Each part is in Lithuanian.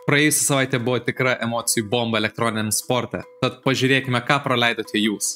Praėjusią savaitę buvo tikra emocijų bomba elektroniniam sporte, tad pažiūrėkime, ką praleidote jūs.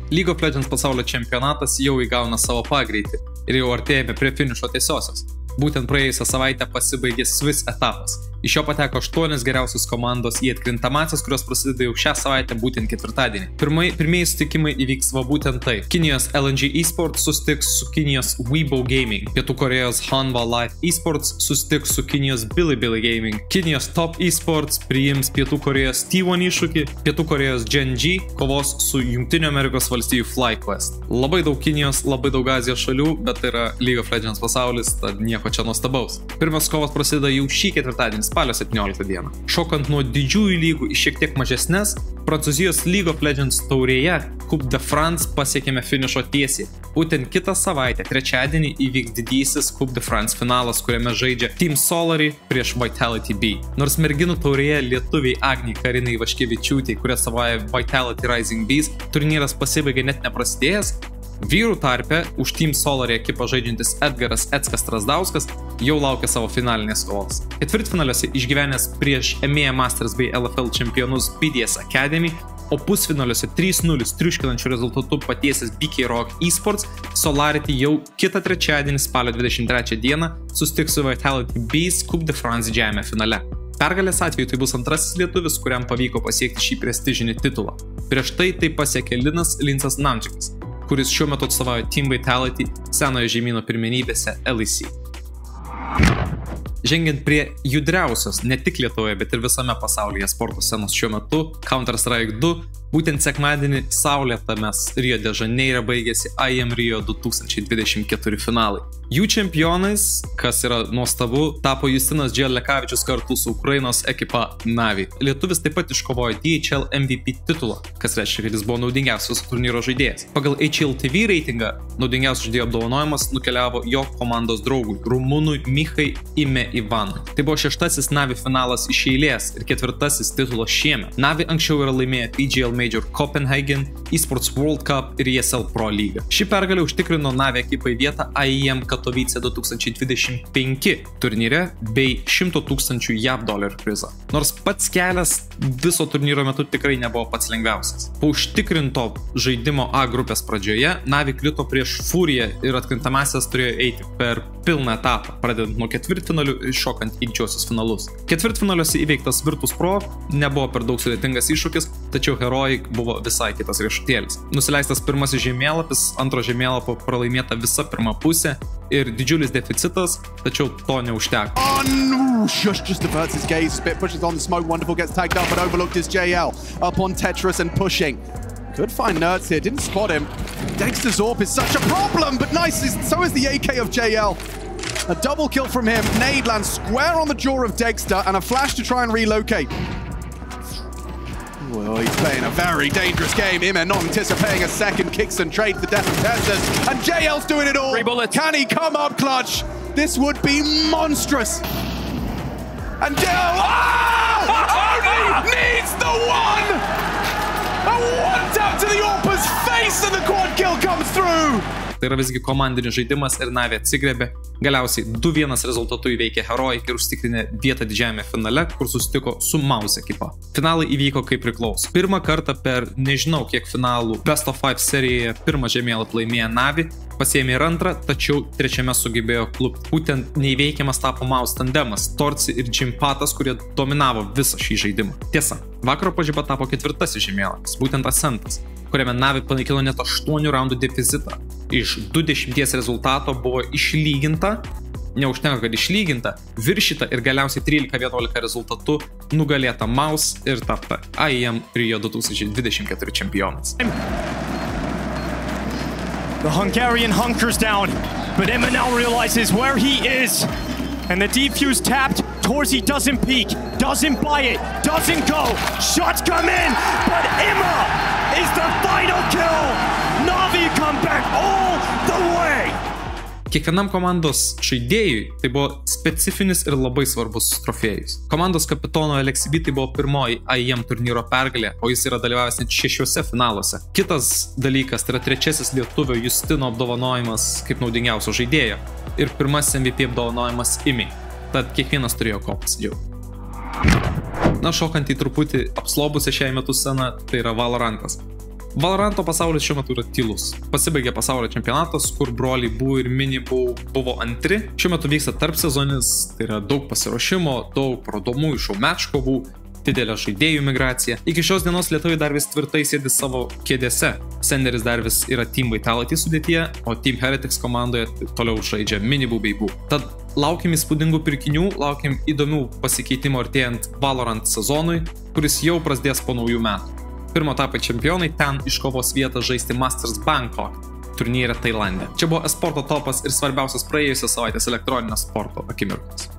League of Legends pasaulio čempionatas jau įgauna savo pagreitį ir jau artėjame prie finišo tiesiosios. Būtent praėjusią savaitę pasibaigė Swiss etapas. Iš jo pateko 8 geriausios komandos į atkrintamąsias, kurios prasideda jau šią savaitę būtent ketvirtadienį. Pirmieji susitikimai įvyks va būtent tai. Kinijos LNG Esports susitiks su Kinijos Weibo Gaming. Pietų Korėjos Hanwha Live Esports susitiks su Kinijos Bilibili Gaming. Kinijos Top Esports priims Pietų Korėjos T1 iššūkį. Pietų Korėjos Gen.G kovos su Jungtinių Amerikos valstijų FlyQuest. Labai daug Kinijos, labai daug Azijos šalių, bet tai yra League of Legends pasaulis, tad nieko čia nuostabaus. Pirmas kovas prasideda jau šį ketvirtadienį, spalio 17 dieną. Šokant nuo didžiųjų lygų į šiek tiek mažesnes, Prancūzijos League of Legends taurėje Coupe de France pasiekėme finišo tiesiai. Būtent kitą savaitę, trečiadienį, įvyks didysis Coupe de France finalas, kuriame žaidžia Team Solary prieš Vitality B. Nors merginų taurėje lietuviai Agnei Karinai Vaškevičiūtei, kurie savoja Vitality Rising Bees, turnyras pasibaigė net neprasidėjęs. Vyrų tarpe už Team Solary ekipą žaidžiantis Edgaras Eckas Strasdauskas jau laukia savo finalinės kovos. Ketvirtfinaliuose išgyvenęs prieš EMEA Masters bei LFL čempionus BDS Academy, o pusfinaliuose 3-0 triuškinančių rezultatų patiesęs BK Rock Esports, Solarity jau kitą trečiadienį spalio 23 dieną susitiks su Vitality Bees Coupe de France Žemė finale. Pergalės atveju tai bus antrasis lietuvis, kuriam pavyko pasiekti šį prestižinį titulą. Prieš tai pasiekė Linsas Namčikas, kuris šiuo metu atstovauja Team Vitality senojo žemyno pirmenybėse LEC. Žengiant prie judriausios, ne tik Lietuvoje, bet ir visame pasaulyje sporto scenos šiuo metu, Counter-Strike 2, būtent sekmadienį saulėtame Rio de Janeire baigėsi IEM Rio 2024 finalai. Jų čempionais, kas yra nuostabu, tapo Justinas Dželekavičius kartu su Ukrainos ekipa Navi. Lietuvis taip pat iškovojo DHL MVP titulą, kas reiškia, kad jis buvo naudingiausias turnyro žaidėjas. Pagal HLTV reitingą naudingiausias žaidėjo apdovanojimas nukeliavo jo komandos draugui, rumunui Michai Ime Ivanui. Tai buvo 6. Navi finalas iš eilės ir 4. titulas šiemet. Navi anksčiau yra laimėję PGL Major Copenhagen, Esports World Cup ir ESL Pro lygą. Ši pergalė užtikrino Navi ekipai vietą IEM Katovice 2025 turnyre bei $100 000 JAV prizą. Nors pats kelias viso turnyro metu tikrai nebuvo pats lengviausias. Po užtikrinto žaidimo A grupės pradžioje Navi krito prieš Furiją ir atkrintamąsias turėjo eiti per pilną etapą, pradedant nuo ketvirtfinalių ir šokant į didžiosius finalus. Ketvirtfinaliuose įveiktas Virtus Pro nebuvo per daug sudėtingas iššūkis, tačiau Heroic buvo visai kitas riešutėlis. Nusileistas pirmasis žemėlapis, antro žemėlapio pralaimėta visa pirma pusė ir didžiulis deficitas, tačiau to neužteko. Just diverts his gaze a bit, pushes on the smoke, Wonderful gets tagged up, but overlooked is JL. Up on Tetris and pushing. Could find Nerds here, didn't spot him. Dexter Zorp is such a problem, but nice, so is the AK of JL. A double kill from him, nade lands square on the jaw of Dexter, and a flash to try and relocate. Well, he's playing a very dangerous game. Ime not anticipating a second, kicks and trades the death of Teslas, and JL's doing it all. Can he come up clutch? This would be monstrous. And JL, only needs the one! A one tap to the Orpa's face and the quad kill comes through! Tai yra visgi komandinis žaidimas ir Navi atsigrebė. Galiausiai 2-1 rezultatu įveikė Heroic ir užtikrinė vietą didžiajame finale, kur susitiko su Mouse ekipa. Finalai įvyko kaip priklauso. Pirmą kartą per nežinau kiek finalų Best of 5 serijoje pirmą žemėlapį laimėjo Navi, pasiėmė ir antrą, tačiau trečiame sugebėjo klupti. Būtent neįveikiamas tapo Mouse tandemas, Torci ir Jimpatas, kurie dominavo visą šį žaidimą. Tiesa, vakaro pažiba tapo 4. žemėlapis, būtent Ascentas, kuriame Navi panaikino net 8 raundų deficitą. Iš 20 rezultato buvo išlyginta, neužtenka, kad išlyginta, viršyta ir galiausiai 13-11 rezultatų nugalėta Mouse ir tapta IEM Rio 2024 čempionas. The Hungarian hunkers down, but Emma now realizes where he is. And the defuse tapped, Torzi doesn't peek, doesn't buy it, doesn't go. Shots come in, but Emma is the final kill. Navi come back all the way. Kiekvienam komandos žaidėjui tai buvo specifinis ir labai svarbus trofėjus. Komandos kapitono LXB tai buvo pirmoji IEM turnyro pergalė, o jis yra dalyvavęs net 6 finaluose. Kitas dalykas tai yra 3. lietuvio Justino apdovanojimas kaip naudingiausio žaidėjo ir 1. MVP apdovanojimas IMI. Tad kiekvienas turėjo ko pasidžiaugti. Na, šokant į truputį apslobusią šiai metų sceną, tai yra Valorantas. Valoranto pasaulis šiuo metu yra tylus. Pasibaigė pasaulio čempionatas, kur broliai Bu ir Mini buvo antri. Šiuo metu vyksta tarpsezonis, tai yra daug pasiruošimo, daug parodomųjų šou match kovų, didelė žaidėjų migracija. Iki šios dienos lietuviai dar vis tvirtai sėdi savo kėdėse. Senderis dar vis yra Team Vitality sudėtyje, o Team Heretics komandoje toliau žaidžia Mini Bu bei Bu. Tad laukim įspūdingų pirkinių, laukim įdomių pasikeitimų artėjant Valorant sezonui, kuris jau prasidės po naujų metų. Pirmo etapo čempionai ten iškovos vietą žaisti Masters Bangkok turnyre Tailande. Čia buvo esporto topas ir svarbiausias praėjusios savaitės elektroninio sporto akimirkos.